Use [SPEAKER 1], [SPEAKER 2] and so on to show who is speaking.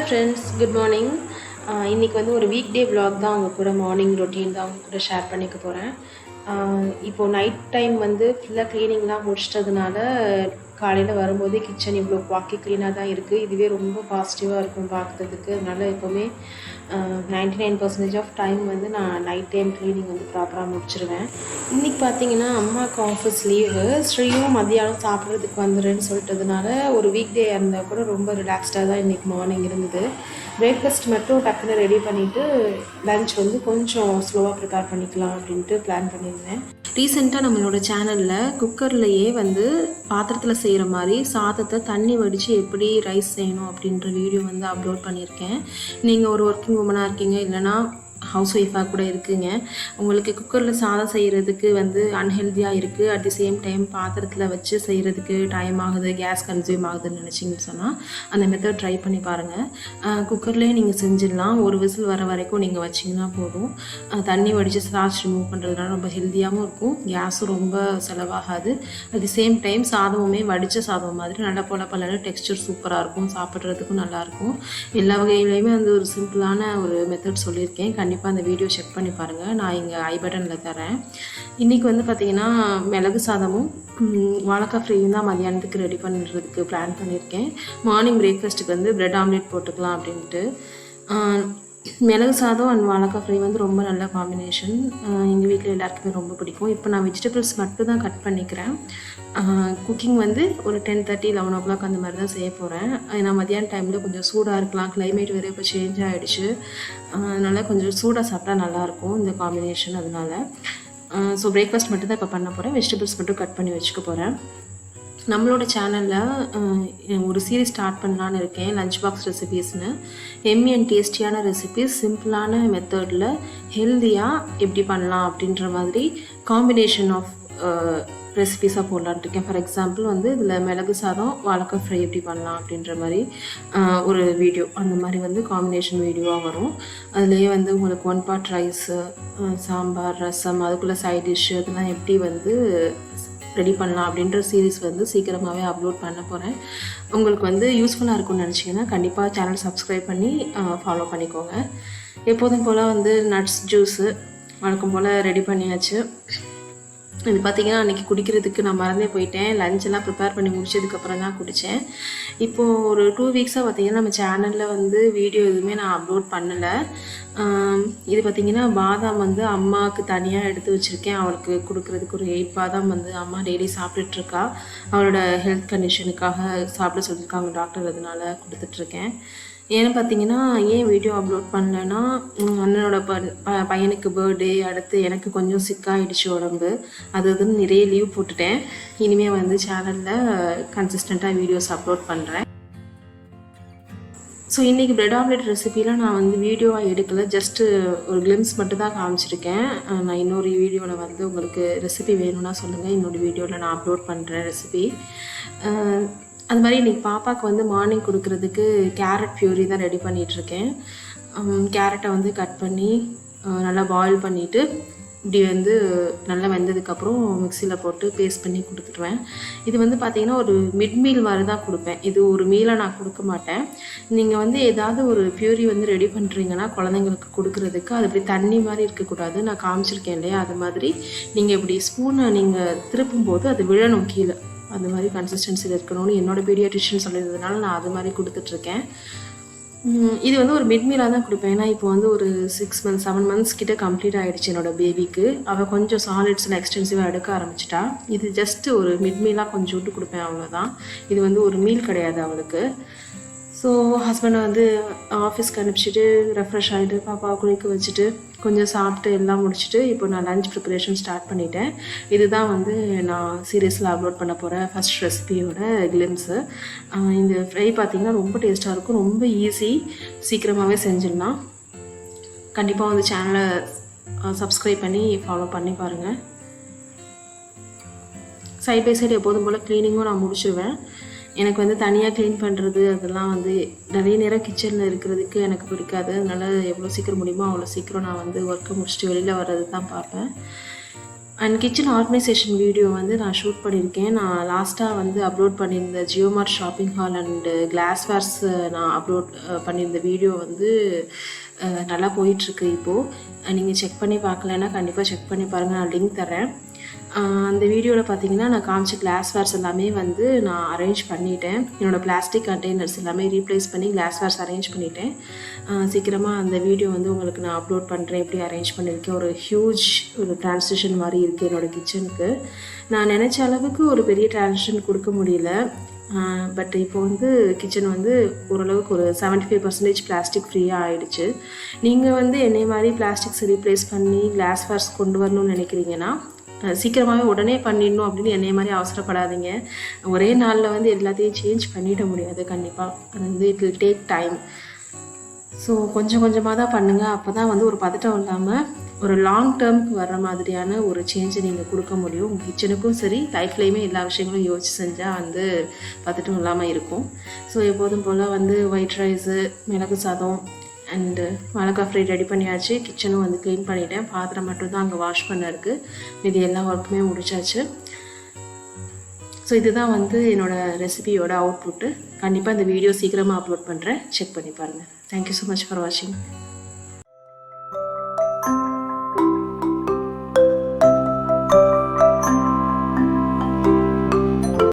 [SPEAKER 1] Hi friends, good morning. இன்றைக்கி வந்து ஒரு வீக் டே vlog தான் அவங்க கூட மார்னிங் ரொட்டீன் தான் அவங்க கூட ஷேர் பண்ணிக்க போகிறேன். இப்போது நைட் டைம் வந்து ஃபுல்லாக க்ளீனிங்லாம் முடிச்சிட்டதுனால காலையில் வரும்போதே கிச்சன் இவ்வளோ பாக்கி க்ளீனாக தான் இருக்குது. இதுவே ரொம்ப பாசிட்டிவாக இருக்கும் பார்க்குறதுக்கு. அதனால் எப்போவுமே 99% ஆஃப் டைம் வந்து நான் நைட் டைம் க்ளீனிங் வந்து ப்ராப்பராக முடிச்சிருவேன். இன்றைக்கி பார்த்தீங்கன்னா அம்மாவுக்கு ஆஃபீஸ் லீவு, ஸ்ரீயும் மதியானம் சாப்பிட்றதுக்கு வந்துடுறேன்னு சொல்லிட்டதுனால ஒரு வீக் டே இருந்தால் கூட ரொம்ப ரிலாக்ஸ்டாக தான் இன்றைக்கி மார்னிங் இருந்தது. பிரேக்ஃபாஸ்ட் மட்டும் டக்குன்னு ரெடி பண்ணிவிட்டு லன்ச் வந்து கொஞ்சம் ஸ்லோவாக ப்ரிப்பேர் பண்ணிக்கலாம் அப்படின்ட்டு பிளான் பண்ணியிருந்தேன். ரீசெண்டாக நம்மளோட சேனலில் குக்கர்லையே வந்து பாத்திரத்தில் செய்கிற மாதிரி சாதத்தை தண்ணி வடித்து எப்படி ரைஸ் செய்யணும் அப்படின்ற வீடியோ வந்து அப்லோட் பண்ணியிருக்கேன். நீங்கள் ஒரு ஒர்க்கிங் உமனாக இருக்கீங்க, இல்லைனா ஹவுஸ் ஒய்ஃபாக கூட இருக்குங்க, உங்களுக்கு குக்கரில் சாதம் செய்கிறதுக்கு வந்து அன்ஹெல்த்தியாக இருக்குது, அட் தி சேம் டைம் பாத்திரத்தில் வச்சு செய்கிறதுக்கு டைம் ஆகுது, கேஸ் கன்சியூம் ஆகுதுன்னு நினச்சிங்கன்னு சொன்னால் அந்த மெத்தட் ட்ரை பண்ணி பாருங்கள். குக்கர்லேயே நீங்கள் செஞ்சிடலாம். ஒரு விசில் வர வரைக்கும் நீங்கள் வச்சிங்கன்னா போதும். தண்ணி வடித்து ஸ்டார்ச் ரிமூவ் பண்ணுறதுனால ரொம்ப ஹெல்த்தியாகவும் இருக்கும், கேஸும் ரொம்ப செலவாகாது. அட் தி சேம் டைம் சாதமுமே வடித்த சாதம் மாதிரி நல்லா பலன்னு டெக்ஸ்சர் சூப்பராக இருக்கும், சாப்பிட்றதுக்கும் நல்லாயிருக்கும். எல்லா வகையிலையுமே வந்து ஒரு சிம்பிளான ஒரு மெத்தட் சொல்லியிருக்கேன். கண்டிப்பாக அந்த வீடியோ செக் பண்ணி பாருங்கள், நான் இங்கே ஐ பட்டனில் தரேன். இன்றைக்கி வந்து பார்த்திங்கன்னா மிளகு சாதமும் வாழைக்காய் ஃப்ரையும் தான் மதியானத்துக்கு ரெடி பண்ணுறதுக்கு பிளான் பண்ணியிருக்கேன். மார்னிங் பிரேக்ஃபாஸ்ட்டுக்கு வந்து ப்ரெட் ஆம்லேட் போட்டுக்கலாம் அப்படின்ட்டு. மிளகு சாதம் அண்ட் வாழைக்காய் ஃப்ரை வந்து ரொம்ப நல்ல காம்பினேஷன். எங்கள் வீட்டில் எல்லாருக்குமே ரொம்ப பிடிக்கும். இப்போ நான் வெஜிடபிள்ஸ் மட்டும் தான் கட் பண்ணிக்கிறேன். குக்கிங் வந்து ஒரு 10:30 11 o'clock அந்த மாதிரி தான் செய்ய போகிறேன். ஏன்னா மதியான டைமில் கொஞ்சம் சூடாக இருக்கலாம், கிளைமேட் வேறு இப்போ சேஞ்ச் ஆகிடுச்சு, அதனால் கொஞ்சம் சூடாக சாப்பிட்டா நல்லாயிருக்கும் இந்த காம்பினேஷன். அதனால் ஸோ பிரேக்ஃபாஸ்ட் மட்டும் தான் இப்போ பண்ண போகிறேன். வெஜிடபிள்ஸ் மட்டும் கட் பண்ணி வச்சுக்க போகிறேன். நம்மளோட சேனலில் ஒரு சீரீஸ் ஸ்டார்ட் பண்ணலான்னு இருக்கேன், லஞ்ச் பாக்ஸ் ரெசிபீஸ்னு. எம்மி அண்ட் டேஸ்டியான ரெசிபீஸ் சிம்பிளான மெத்தடில் ஹெல்த்தியாக எப்படி பண்ணலாம் அப்படின்ற மாதிரி காம்பினேஷன் ஆஃப் ரெசிபீஸாக போடலான்ட்டு இருக்கேன். ஃபார் எக்ஸாம்பிள் வந்து இதில் மிளகு சாதம் வாழைக்காய் ஃப்ரை எப்படி பண்ணலாம் அப்படின்ற மாதிரி ஒரு வீடியோ, அந்த மாதிரி வந்து காம்பினேஷன் வீடியோவாக வரும். அதுலேயே வந்து உங்களுக்கு 1 part ரைஸு, சாம்பார், ரசம், அதுக்குள்ளே சைட் டிஷ்ஷு, அதெல்லாம் எப்படி வந்து ரெடி பண்ணலாம் அப்படின்ற சீரீஸ் வந்து சீக்கிரமாகவே அப்லோட் பண்ண போகிறேன். உங்களுக்கு வந்து யூஸ்ஃபுல்லாக இருக்கும்னு நினச்சிங்கன்னா கண்டிப்பாக சேனல் சப்ஸ்கிரைப் பண்ணி ஃபாலோ பண்ணிக்கோங்க. எப்போதும் போல் வந்து நட்ஸ் ஜூஸு வழக்கம் போல் ரெடி பண்ணியாச்சு. இது பார்த்திங்கன்னா அன்றைக்கி குடிக்கிறதுக்கு நான் மறந்தே போயிட்டேன். லஞ்செல்லாம் ப்ரிப்பேர் பண்ணி முடிச்சதுக்கப்புறம் தான் குடித்தேன். இப்போது ஒரு 2 weeksஆக பார்த்திங்கன்னா நம்ம சேனலில் வந்து வீடியோ எதுவுமே நான் அப்லோட் பண்ணலை. இது பார்த்திங்கன்னா பாதாம் வந்து அம்மாவுக்கு தனியாக எடுத்து வச்சுருக்கேன். அவளுக்கு கொடுக்குறதுக்கு ஒரு 8 பாதாம் வந்து அம்மா டெய்லி சாப்பிட்டுட்ருக்கா. அவளோட ஹெல்த் கண்டிஷனுக்காக சாப்பிட சொல்லியிருக்காங்க டாக்டர், அதனால கொடுத்துட்ருக்கேன். ஏன்னு பார்த்தீங்கன்னா ஏன் வீடியோ அப்லோட் பண்ணலைன்னா, அண்ணனோட பையனுக்கு பர்த்டே, அடுத்து எனக்கு கொஞ்சம் சிக்காகிடுச்சு உடம்பு, அதுன்னு நிறைய லீவ் போட்டுட்டேன். இனிமேல் வந்து சேனலில் கன்சிஸ்டண்ட்டாக வீடியோஸ் அப்லோட் பண்ணுறேன். ஸோ இன்றைக்கி ப்ரெட் ஆம்லேட் ரெசிபியில் நான் வந்து வீடியோவாக எடுக்கலை, ஜஸ்ட்டு ஒரு கிளிம்ஸ் மட்டும் தான் காமிச்சிருக்கேன். நான் இன்னொரு வீடியோவில் வந்து உங்களுக்கு ரெசிபி வேணும்னா சொல்லுங்கள், இன்னொரு வீடியோவில் நான் அப்லோட் பண்ணுறேன் ரெசிபி. அது மாதிரி இன்றைக்கி பாப்பாவுக்கு வந்து மார்னிங் கொடுக்குறதுக்கு கேரட் பியூரி தான் ரெடி பண்ணிகிட்ருக்கேன். கேரட்டை வந்து கட் பண்ணி நல்லா பாயில் பண்ணிவிட்டு இப்படி வந்து நல்லா வெந்ததுக்கப்புறம் மிக்சியில் போட்டு பேஸ்ட் பண்ணி கொடுத்துருவேன். இது வந்து பார்த்திங்கன்னா ஒரு மிட் மீல் மாதிரி தான் கொடுப்பேன், இது ஒரு மீலாக நான் கொடுக்க மாட்டேன். நீங்கள் வந்து ஏதாவது ஒரு பியூரி வந்து ரெடி பண்ணுறீங்கன்னா குழந்தைங்களுக்கு கொடுக்குறதுக்கு அது இப்படி தண்ணி மாதிரி இருக்கக்கூடாது, நான் காமிச்சிருக்கேன் இல்லையா, அது மாதிரி நீங்கள் இப்படி ஸ்பூனை நீங்கள் திருப்பும்போது அது விழணும் கீழே, அந்த மாதிரி கன்சிஸ்டன்சியில் இருக்கணும்னு என்னோடய பீடியாட்ரிஷியன் சொல்லியிருந்ததுனால நான் அது மாதிரி கொடுத்துட்ருக்கேன். இது வந்து ஒரு மிட் மீலாக தான் கொடுப்பேன். ஏன்னா இப்போ வந்து ஒரு 6 months 7 months கிட்ட கம்ப்ளீட் ஆகிடுச்சு என்னோடய பேபிக்கு. அவள் கொஞ்சம் சாலிட்ஸில் எக்ஸ்டென்சிவாக எடுக்க ஆரம்பிச்சிட்டா. இது ஜஸ்ட்டு ஒரு மிட் மீலாக கொஞ்சம் விட்டு கொடுப்பேன், அவ்வளோதான். இது வந்து ஒரு மீல் கிடையாது அவளுக்கு. ஸோ ஹஸ்பண்டை வந்து ஆஃபீஸ்க்கு அனுப்பிச்சிட்டு ரெஃப்ரெஷ் ஆகிட்டு பாப்பாவை குளிக்க வச்சுட்டு கொஞ்சம் சாப்பிட்டு எல்லாம் முடிச்சுட்டு இப்போ நான் லஞ்ச் ப்ரிப்பரேஷன் ஸ்டார்ட் பண்ணிட்டேன். இதுதான் வந்து நான் சீரியஸில் அப்லோட் பண்ண போகிற ஃபஸ்ட் ரெசிபியோட கிளிம்ஸு. இந்த ஃப்ரை பார்த்திங்கன்னா ரொம்ப டேஸ்ட்டாக இருக்கும், ரொம்ப ஈஸி, சீக்கிரமாகவே செஞ்சிடலாம். கண்டிப்பாக வந்து சேனலை சப்ஸ்கிரைப் பண்ணி ஃபாலோ பண்ணி பாருங்கள். சைட் பை சைடு எப்போதும் போல் க்ளீனிங்கும் நான் முடிச்சிடுவேன். எனக்கு வந்து தனியாக க்ளீன் பண்ணுறது அதெல்லாம் வந்து நிறைய நேரம் கிச்சனில் இருக்கிறதுக்கு எனக்கு பிடிக்காது. அதனால் எவ்வளோ சீக்கிரம் முடியுமோ அவ்வளோ சீக்கிரம் நான் வந்து ஒர்க்கை முடிச்சுட்டு வெளியில் வர்றது தான் பார்ப்பேன். அண்ட் கிச்சன் ஆர்கனைசேஷன் வீடியோ வந்து நான் ஷூட் பண்ணியிருக்கேன். நான் லாஸ்ட்டாக வந்து அப்லோட் பண்ணியிருந்த JioMart shopping hall and glasswares நான் அப்லோட் பண்ணியிருந்த வீடியோ வந்து நல்லா போயிட்டுருக்கு இப்போது. நீங்கள் செக் பண்ணி பார்க்கலன்னா கண்டிப்பாக செக் பண்ணி பாருங்கள், நான் லிங்க் தரேன். அந்த வீடியோவில் பார்த்தீங்கன்னா நான் காமிச்ச கிளாஸ்வேர்ஸ் எல்லாமே வந்து நான் அரேஞ்ச் பண்ணிட்டேன். என்னோடய பிளாஸ்டிக் கண்டெய்னர்ஸ் எல்லாமே ரீப்ளேஸ் பண்ணி கிளாஸ்வேர்ஸ் அரேஞ்ச் பண்ணிட்டேன். சீக்கிரமாக அந்த வீடியோ வந்து உங்களுக்கு நான் அப்லோட் பண்ணுறேன், எப்படி அரேஞ்ச் பண்ணியிருக்கேன். ஒரு ஹியூஜ் ஒரு ட்ரான்சிஷன் மாதிரி இருக்குது என்னோடய கிச்சனுக்கு. நான் நினச்ச அளவுக்கு ஒரு பெரிய ட்ரான்சிஷன் கொடுக்க முடியல. பட் இப்போ வந்து கிச்சன் வந்து ஓரளவுக்கு ஒரு 75% பிளாஸ்டிக் ஃப்ரீயாக ஆகிடுச்சு. நீங்கள் வந்து என்னை மாதிரி பிளாஸ்டிக்ஸ் ரீப்ளேஸ் பண்ணி கிளாஸ்வேர்ஸ் கொண்டு வரணும்னு நினைக்கிறீங்கன்னா சீக்கிரமாகவே உடனே பண்ணிடணும் அப்படின்னு என்னைய மாதிரி அவசரப்படாதீங்க. ஒரே நாளில் வந்து எல்லாத்தையும் சேஞ்ச் பண்ணிட முடியாது. கண்டிப்பாக அது வந்து it will take time. So கொஞ்சம் கொஞ்சமாக தான் பண்ணுங்கள். அப்போ தான் வந்து ஒரு பதட்டம் இல்லாமல் ஒரு லாங் டேர்முக்கு வர்ற மாதிரியான ஒரு சேஞ்சை நீங்கள் கொடுக்க முடியும். உங்கள் கிச்சனுக்கும் சரி, லைஃப்லேயுமே எல்லா விஷயங்களும் யோசிச்சு செஞ்சால் வந்து பதட்டம் இல்லாமல் இருக்கும். ஸோ எப்போதும் போல் வந்து ஒயிட் ரைஸு, மிளகு சாதம் அண்டு மிளகா ஃப்ரை ரெடி பண்ணியாச்சு. கிச்சனும் வந்து க்ளீன் பண்ணிவிட்டேன். பாத்திரம் மட்டும்தான் அங்கே வாஷ் பண்ண இருக்குது. இது எல்லா ஒர்க்குமே முடிச்சாச்சு. ஸோ இதுதான் வந்து என்னோடய ரெசிபியோட அவுட்புட்டு. கண்டிப்பாக இந்த வீடியோ சீக்கிரமாக அப்லோட் பண்ணுறேன், செக் பண்ணி பாருங்கள். தேங்க்யூ ஸோ மச் ஃபார் வாட்சிங்.